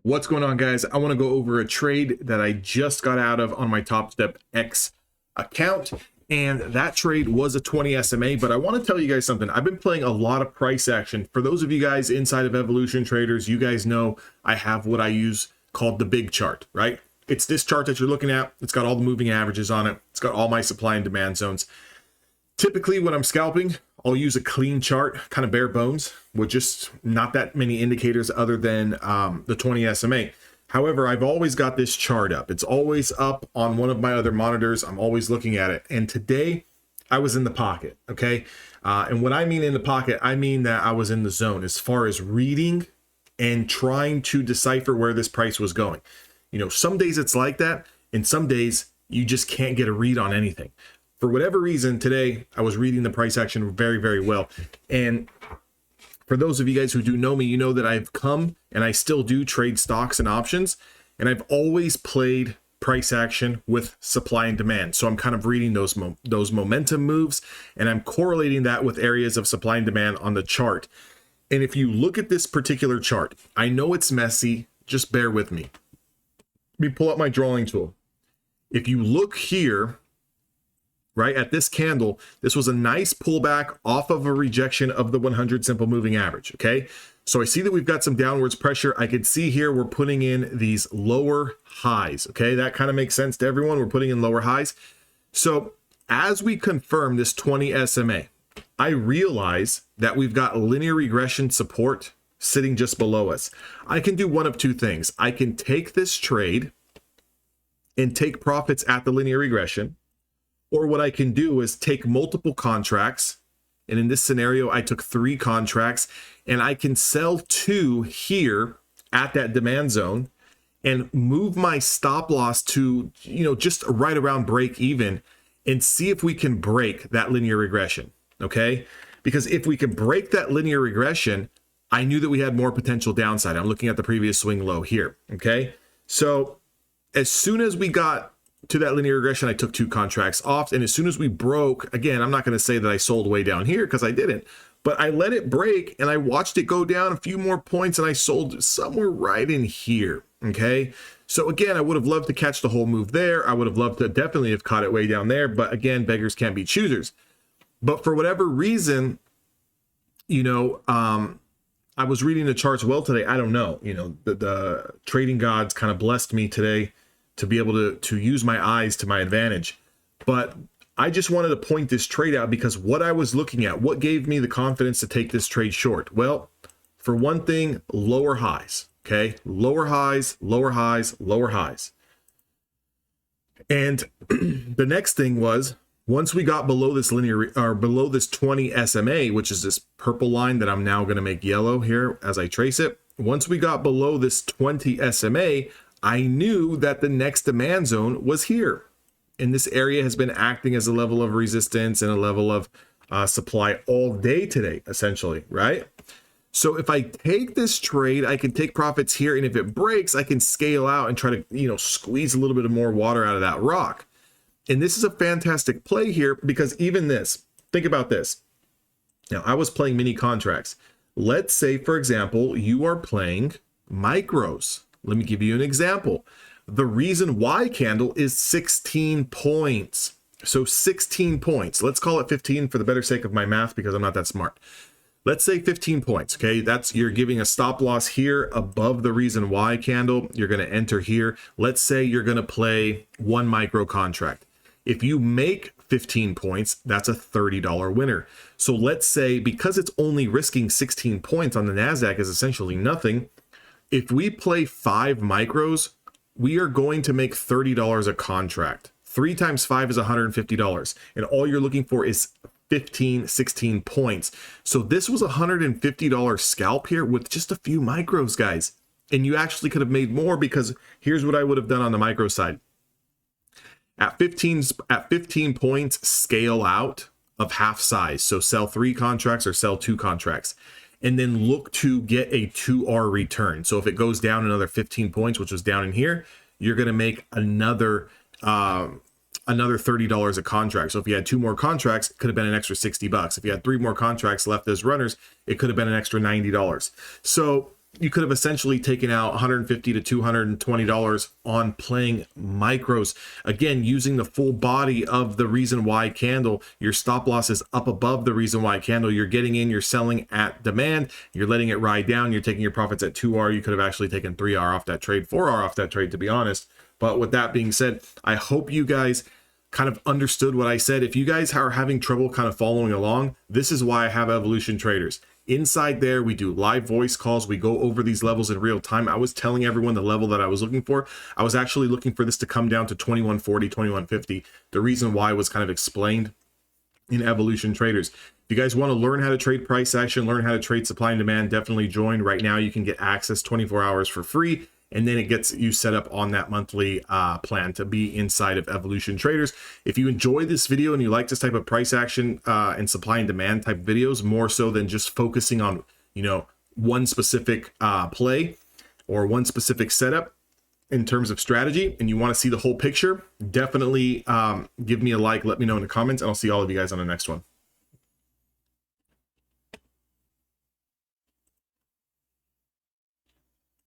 What's going on, guys? I want to go over a trade that I just got out of on my Top Step X account, and that trade was a 20 SMA. But I want to tell you guys something. I've been playing a lot of price action. For those of you guys inside of Evolution Traders, you guys know I have what I use called the big chart, right? It's this chart that you're looking at. It's got all the moving averages on it. It's got all my supply and demand zones. Typically, when I'm scalping, I'll use a clean chart, kind of bare bones, with just not that many indicators other than the 20 SMA. However, I've always got this chart up. It's always up on one of my other monitors. I'm always looking at it. And today, I was in the pocket, okay? And what I mean in the pocket, I mean that I was in the zone as far as reading and trying to decipher where this price was going. You know, some days it's like that, and some days you just can't get a read on anything. For whatever reason, today I was reading the price action very, very well. And for those of you guys who do know me, you know that I've come and I still do trade stocks and options. And I've always played price action with supply and demand. So I'm kind of reading those momentum moves, and I'm correlating that with areas of supply and demand on the chart. And if you look at this particular chart, I know it's messy. Just bear with me. Let me pull up my drawing tool. If you look here, right at this candle, this was a nice pullback off of a rejection of the 100 simple moving average. Okay, so I see that we've got some downwards pressure. I can see here we're putting in these lower highs. Okay, that kind of makes sense to everyone. We're putting in lower highs. So as we confirm this 20 SMA, I realize that we've got linear regression support sitting just below us. I can do one of two things. I can take this trade and take profits at the linear regression. Or what I can do is take multiple contracts. And in this scenario, I took 3 contracts, and I can sell 2 here at that demand zone and move my stop loss to, you know, just right around break even and see if we can break that linear regression. Okay. Because if we can break that linear regression, I knew that we had more potential downside. I'm looking at the previous swing low here. Okay. So as soon as we got to that linear regression, I took 2 contracts off. And as soon as we broke, again, I'm not going to say that I sold way down here because I didn't, but I let it break and I watched it go down a few more points and I sold somewhere right in here. Okay. So again, I would have loved to catch the whole move there. I would have loved to definitely have caught it way down there. But again, beggars can't be choosers. But for whatever reason, you know, I was reading the charts well today. I don't know, you know, the trading gods kind of blessed me today to be able to use my eyes to my advantage. But I just wanted to point this trade out because what I was looking at, what gave me the confidence to take this trade short? Well, for one thing, lower highs, okay? Lower highs, lower highs, lower highs. And the next thing was, once we got below this linear or below this 20 SMA, which is this purple line that I'm now going to make yellow here as I trace it. Once we got below this 20 SMA, I knew that the next demand zone was here. And this area has been acting as a level of resistance and a level of supply all day today, essentially, right? So if I take this trade, I can take profits here. And if it breaks, I can scale out and try to, you know, squeeze a little bit of more water out of that rock. And this is a fantastic play here because even this, think about this. Now, I was playing mini contracts. Let's say, for example, you are playing micros. Let me give you an example. The reason why candle is 16 points. So 16 points. Let's call it 15 for the better sake of my math because I'm not that smart. Let's say 15 points. Okay, that's you're giving a stop loss here above the reason why candle. You're going to enter here. Let's say you're going to play 1 micro contract. If you make 15 points, that's a $30 winner. So let's say because it's only risking 16 points on the NASDAQ is essentially nothing. If we play 5 micros, we are going to make $30 a contract. 3 times 5 is $150. And all you're looking for is 15, 16 points. So this was a $150 scalp here with just a few micros, guys. And you actually could have made more because here's what I would have done on the micro side. At 15 points, scale out of half size. So sell 3 contracts or sell 2 contracts. And then look to get a 2R return. So if it goes down another 15 points, which was down in here, you're going to make another $30 a contract. So if you had 2 more contracts, it could have been an extra $60. If you had 3 more contracts left as runners, it could have been an extra $90. So you could have essentially taken out $150 to $220 on playing micros. Again, using the full body of the reason why candle. Your stop loss is up above the reason why candle. You're getting in, you're selling at demand, you're letting it ride down, you're taking your profits at 2R. You could have actually taken 3R off that trade, 4R off that trade, to be honest. But with that being said, I hope you guys kind of understood what I said. If you guys are having trouble kind of following along, this is why I have Evolution Traders. Inside there, we do live voice calls. We go over these levels in real time. I was telling everyone the level that I was looking for. I was actually looking for this to come down to 2140, 2150. The reason why was kind of explained in Evolution Traders. If you guys want to learn how to trade price action, learn how to trade supply and demand, definitely join. Right now, you can get access 24 hours for free. And then it gets you set up on that monthly plan to be inside of Evolution Traders. If you enjoy this video and you like this type of price action and supply and demand type videos, more so than just focusing on, you know, one specific play or one specific setup in terms of strategy, and you want to see the whole picture, definitely give me a like, let me know in the comments, and I'll see all of you guys on the next one.